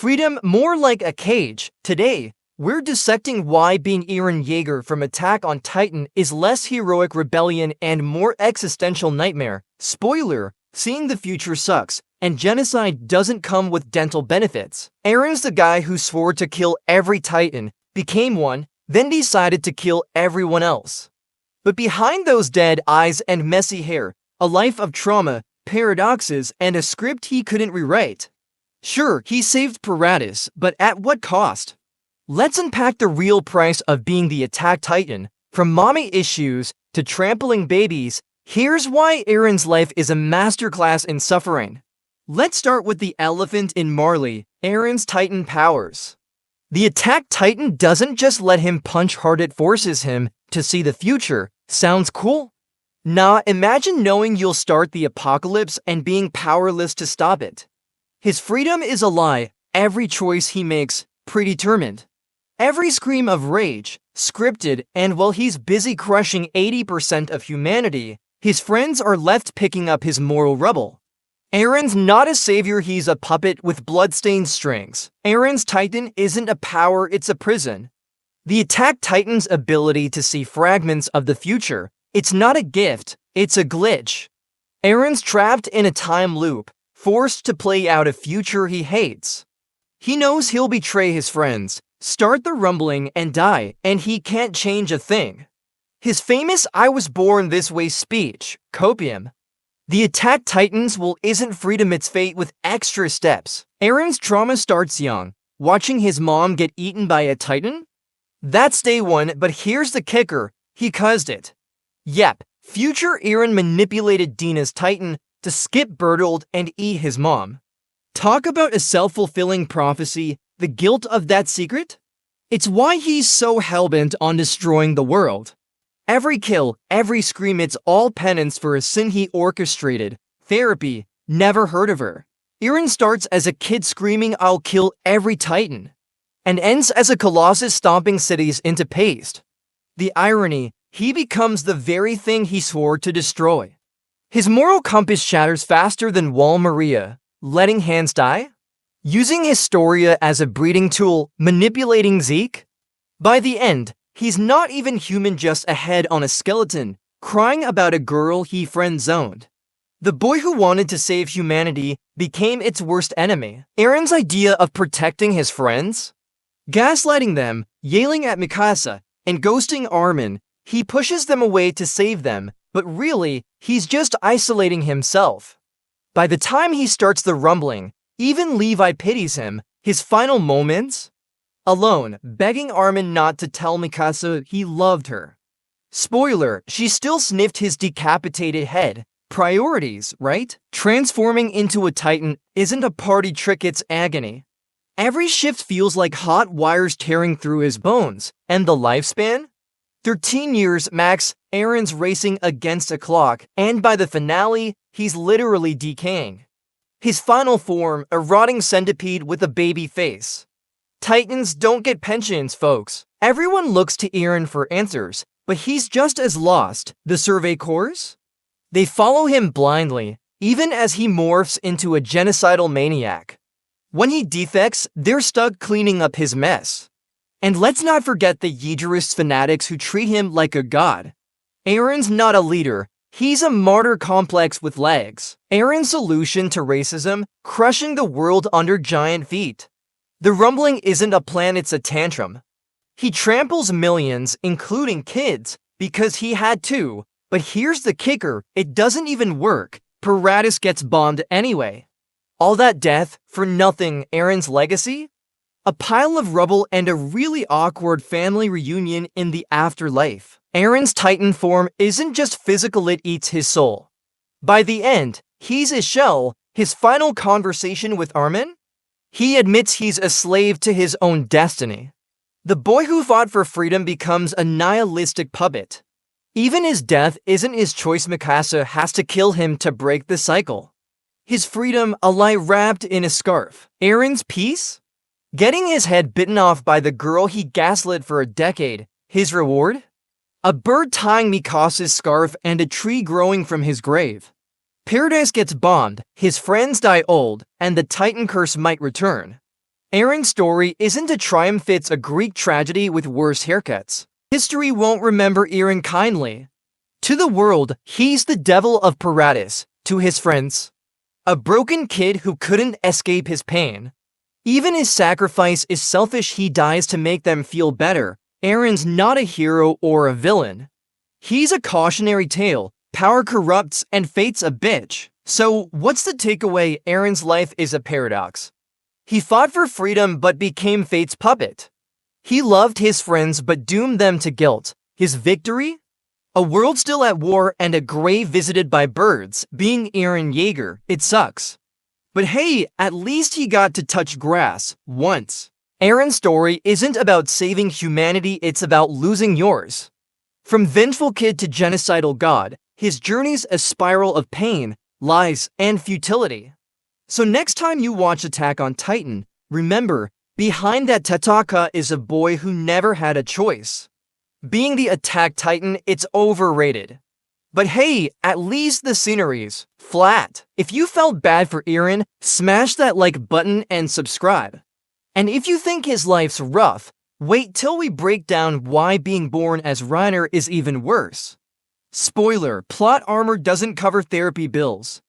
Freedom more like a cage. Today, we're dissecting why being Eren Yeager from Attack on Titan is less heroic rebellion and more existential nightmare. Spoiler, seeing the future sucks, and genocide doesn't come with dental benefits. Eren's the guy who swore to kill every Titan, became one, then decided to kill everyone else. But behind those dead eyes and messy hair, a life of trauma, paradoxes, and a script he couldn't rewrite. Sure, he saved Paratus, but at what cost? Let's unpack the real price of being the Attack Titan. From mommy issues to trampling babies, here's why Eren's life is a masterclass in suffering. Let's start with the elephant in Marley, Eren's Titan powers. The Attack Titan doesn't just let him punch hard, it forces him to see the future. Sounds cool? Nah, imagine knowing you'll start the apocalypse and being powerless to stop it. His freedom is a lie, every choice he makes, predetermined. Every scream of rage, scripted, and while he's busy crushing 80% of humanity, his friends are left picking up his moral rubble. Eren's not a savior, he's a puppet with bloodstained strings. Eren's Titan isn't a power, it's a prison. The Attack Titan's ability to see fragments of the future, it's not a gift, it's a glitch. Eren's trapped in a time loop, forced to play out a future he hates. He knows he'll betray his friends, start the rumbling, and die, and he can't change a thing. His famous "I was born this way" speech, copium. The Attack Titan's will isn't freedom, it's fate with extra steps. Eren's trauma starts young, watching his mom get eaten by a Titan. That's day one, but here's the kicker, he caused it. Yep, future Eren manipulated Dina's Titan to skip Bertold and eat his mom. Talk about a self-fulfilling prophecy, the guilt of that secret? It's why he's so hellbent on destroying the world. Every kill, every scream, it's all penance for a sin he orchestrated. Therapy, never heard of her. Eren starts as a kid screaming, "I'll kill every Titan," and ends as a colossus stomping cities into paste. The irony, he becomes the very thing he swore to destroy. His moral compass shatters faster than Wall Maria, letting Hans die, using Historia as a breeding tool, manipulating Zeke. By the end, he's not even human, just a head on a skeleton, crying about a girl he friend-zoned. The boy who wanted to save humanity became its worst enemy. Eren's idea of protecting his friends? Gaslighting them, yelling at Mikasa, and ghosting Armin, he pushes them away to save them, but really, he's just isolating himself. By the time he starts the rumbling, even Levi pities him. His final moments? Alone, begging Armin not to tell Mikasa he loved her. Spoiler, she still sniffed his decapitated head. Priorities, right? Transforming into a Titan isn't a party trick, it's agony. Every shift feels like hot wires tearing through his bones. And the lifespan? 13 years max. Eren's racing against a clock, and by the finale, he's literally decaying. His final form, a rotting centipede with a baby face. Titans don't get pensions, folks. Everyone looks to Eren for answers, but he's just as lost. The Survey Corps? They follow him blindly, even as he morphs into a genocidal maniac. When he defects, they're stuck cleaning up his mess. And let's not forget the Yeagerist fanatics who treat him like a god. Eren's not a leader, he's a martyr complex with legs. Eren's solution to racism, crushing the world under giant feet. The rumbling isn't a plan, it's a tantrum. He tramples millions, including kids, because he had to. But here's the kicker, it doesn't even work. Paratus gets bombed anyway. All that death, for nothing. Eren's legacy? A pile of rubble and a really awkward family reunion in the afterlife. Eren's Titan form isn't just physical, it eats his soul. By the end, he's a shell. His final conversation with Armin? He admits he's a slave to his own destiny. The boy who fought for freedom becomes a nihilistic puppet. Even his death isn't his choice, Mikasa has to kill him to break the cycle. His freedom, a lie wrapped in a scarf. Eren's peace? Getting his head bitten off by the girl he gaslit for a decade. His reward? A bird tying Mikasa's scarf and a tree growing from his grave. Paradise gets bombed, his friends die old, and the Titan curse might return. Eren's story isn't a triumph, it's a Greek tragedy with worse haircuts. History won't remember Eren kindly. To the world, he's the devil of Paradis. To his friends, a broken kid who couldn't escape his pain. Even his sacrifice is selfish, he dies to make them feel better. Eren's not a hero or a villain. He's a cautionary tale. Power corrupts and fate's a bitch. So, what's the takeaway? Eren's life is a paradox. He fought for freedom but became fate's puppet. He loved his friends but doomed them to guilt. His victory? A world still at war and a grave visited by birds. Being Eren Yeager, it sucks. But hey, at least he got to touch grass once. Eren's story isn't about saving humanity, it's about losing yours. From vengeful kid to genocidal god, his journey's a spiral of pain, lies, and futility. So next time you watch Attack on Titan, remember, behind that tataka is a boy who never had a choice. Being the Attack Titan, it's overrated. But hey, at least the scenery's flat. If you felt bad for Eren, smash that like button and subscribe. And if you think his life's rough, wait till we break down why being born as Reiner is even worse. Spoiler, plot armor doesn't cover therapy bills.